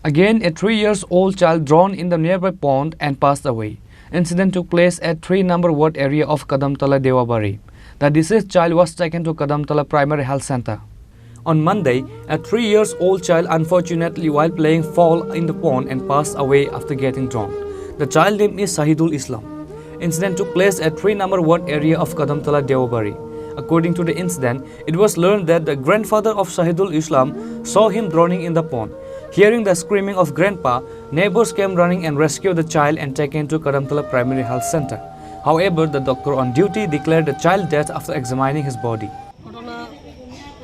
Again, a 3-year-old child drowned in the nearby pond and passed away. Incident took place at 3-number ward area of Kadamtala, Dewabari. The deceased child was taken to Kadamtala Primary Health Center. On Monday, a 3-year-old child unfortunately while playing fell in the pond and passed away after getting drowned. The child name is Sahidul Islam. Incident took place at 3-number ward area of Kadamtala, Dewabari. According to the incident, it was learned that the grandfather of Sahidul Islam saw him drowning in the pond. Hearing the screaming of grandpa, neighbors came running and rescued the child and taken to Kadamtala Primary Health Center. However, the doctor on duty declared the child dead after examining his body.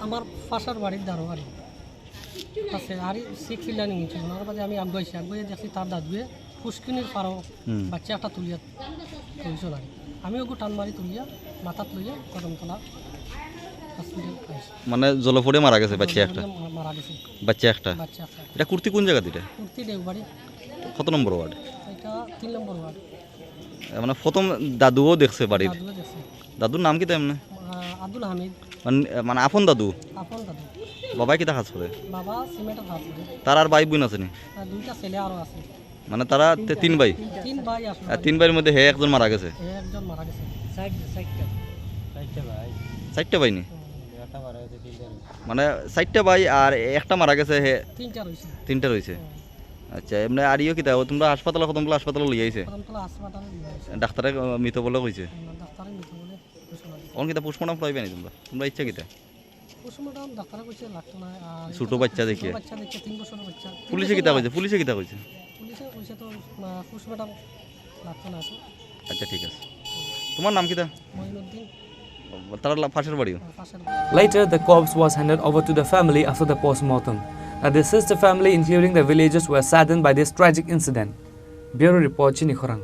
আমার পাশার বাড়ির দারোয়ারি আছে আর 6 lining ছিল ওনার বাদে আমি আগে দেখছি তার দাদুয়ে পুষ্কিনির পারো বাচ্চা একটা তুলিয়া তুলছিল না আমি ওকে টান মারি তুলিয়া মাথাত লইয়া কদমতলা হসপিটাল আইছি মানে জলফড়ে মারা গেছে বাচ্চা একটা মারা গেছে বাচ্চা একটা এটা কুর্তি কোন জায়গা দিটা কুর্তি দেওবাড়ি কত নম্বর ওয়ার্ড এটা 3 নম্বর ওয়ার্ড মানে প্রথম দাদুও দেখছে বাড়ির দাদুও দেখছে দাদুর নাম কি তেমনে আব্দুল হামিদ মানে আপন দাদু বাবা কি কাজ করে বাবা সিমেন্টের কাজ করে তার আর ভাই বোন আছে নি দুইটা ছেলে আরো আছে মানে তারা 3 ভাই আছে আর 3 ভাইয়ের মধ্যে হে একজন মারা গেছে একজন মারা গেছে 4টা ভাই নি মানে 4টা ভাই আর একটা মারা গেছে হে 3টা রইছে আচ্ছা এমনি আর ইও কি দাও তোমরা হাসপাতালে কতগুলো হাসপাতালে লই আইছে ডাক্তারে মৃত বলে কইছে ডাক্তারে মৃত বলে অন কিতা পোস্টমর্টম করাইবে নি তোমরা ইচ্ছা কিতা পোস্টমর্টম ডাক্তারে কইছে লাগতো না আর ছোট বাচ্চা দেখে 3 বছরের বাচ্চা পুলিশে কিতা কইছে পুলিশে তো পোস্টমর্টম লাগতো না আচ্ছা ঠিক আছে তোমার নাম কিতা মঈনুদ্দিন তার পাশের বাড়ি Later, the corpse was handed over to the family after the post-mortem. The deceased family, including the villagers, were saddened by this tragic incident. Bureau Report, Chini Khorang.